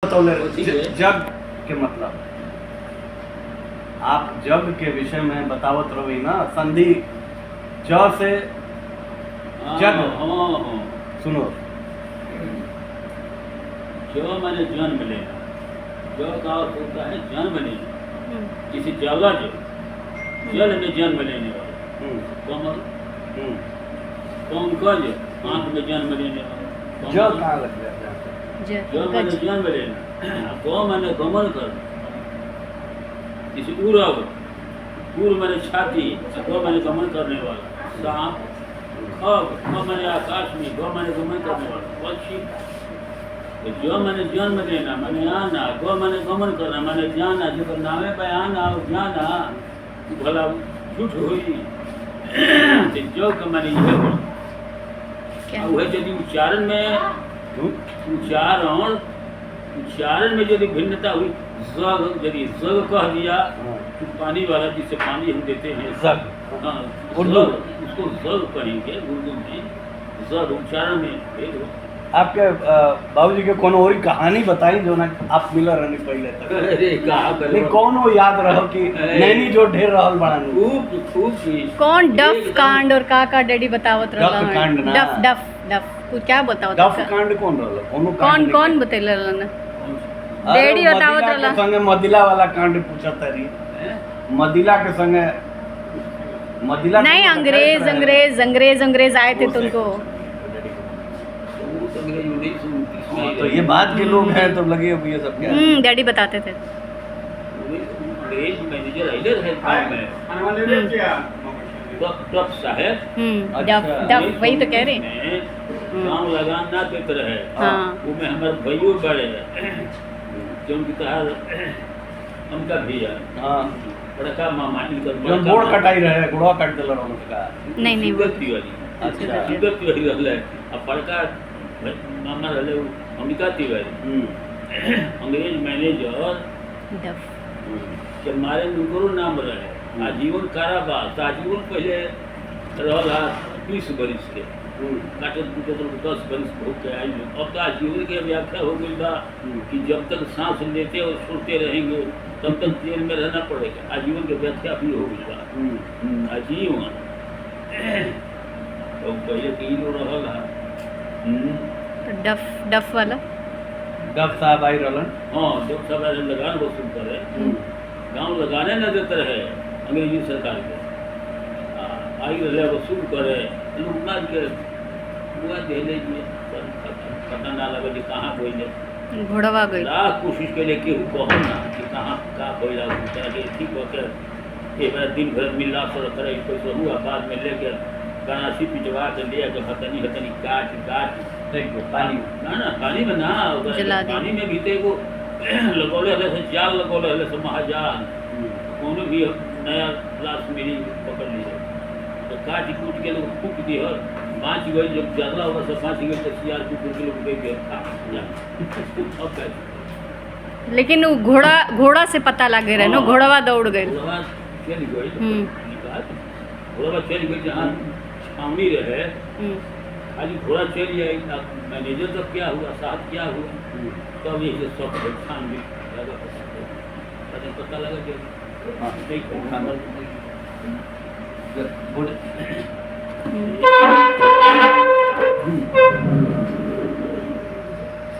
जग के मतलब आप जग के विषय में बतावत रही ना। संधि ज से जग। सुनो, जो मैंने जन्म लेना, जो का अर्थ होता है जन्म लेना। किसी जलज जल में जन्म लेने वाले, कमल पंकज आंख में जन्म लेने वाले, ज कहाँ लग जाता है? जो मैंने जन्म लेना, तो मैंने गमन करना। किसी उरग, पूर्व मैंने छाती, तो मैंने गमन करने वाला। सांप, खग, तो मैंने आकाश में, तो मैंने गमन करने वाला। पक्षी, तो जो मैंने जन्म लेना, मैंने आना, तो मैंने गमन करना, मैंने जाना। जो नामे पे आना और जाना भला झूठ हुई। जो का मैंने ये वह यदि उच्चारण में उच्चारण में यदि भिन्नता हुई, जग यदि जग कह दिया तो पानी वाला जिससे पानी हम देते हैं जग, हाँ, उर्दू उसको जग कहेंगे उर्दू में। जग उच्चारण में भेद हो। आपके बाबूजी के कोनो और कहानी बताई जो ना आप मिला रहने पहले तक। अरे कहा कर नहीं कौन याद रहो कि नैनी जो ढेर रहल बड़ानी खूब चीज कौन डफ कांड और का डैडी बतावत रहला। डफ कांड ना। डफ डफ डफ कुछ क्या बतावत डफ रहला? कांड कौन रहल? कोनो कौन कौन बतेला रहला? डैडी बतावत रहला। संगे मदिला वाला कांड पूछत रही। मदिला के संगे मदिला नहीं, अंग्रेज आए थे तो उनको। तो ये बात के लोग हैं तो लगे अब ये सब क्या? डैडी बताते थे। अंग्रेज मैनेजर आइलर है काम में डफ साहब। डफ डफ वही तो कह रहे। गाँव लगाना के तरह है। हाँ। वो में हमारे भाइयों बड़े जो उनकी तरह उनका भैया। हाँ, बड़का मामा इनका जो बोर्ड कटाई रहे, गुड़वा काट देला रहो का। नहीं शुगर तिवारी। अच्छा। शुगर तिवारी रहले। अब बड़का मामा रहले अम्बिका तिवारी। अंग्रेज मैनेजर डफ के मारे उनको नाम रहे आजीवन कारावास। आजीवन पहले रहला 20 बरिस के काटत कुटत 10 बरिस हो के आई। अब तो आजीवन के व्याख्या हो गई बा कि जब तक सांस लेते और छोड़ते रहेंगे तब तक जेल में रहना पड़ेगा। आजीवन की व्याख्या भी हो गई बा आजीवन। तो पहले कई लोग रहला डफ डफ वाला। डफ साहब आई रहलन। हाँ, जब सब लगान वसूल करे गाँव लगाने न देते रहे अंग्रेजी सरकार के। आई रहे वसूल करे लोग ना के हुआ दे ले पता ना लगे कि कहाँ कोई घोड़वा गई। लाख कोशिश के लिए केहू कहो ना कि कहाँ का कोई के ठीक होकर एक बार दिन भर मिलना सर करे पैसा हुआ बाद में लेकर गनासी पिटवा के ले के हतनी काट पानी ना पानी में ना पानी में भी तो एगो लगौले हले से जाल लगौले हले से महाजाल। कोनो भी नया लाश मेरी पकड़ ली है तो काट कूट के लोग फूक दिए और 5 गई जब ज्यादा होगा सब 5 गई तो सियार कुकुर के लोग गए खा अब कैसे। लेकिन वो घोड़ा से पता लगे रहे ना, घोड़वा दौड़ गए। चल गई घोड़ा चल गई जहाँ छावनी रहे खाली घोड़ा चल जाए। मैनेजर तब क्या हुआ साहब क्या हुआ तब ये सब छान भी पता लगा हाँ,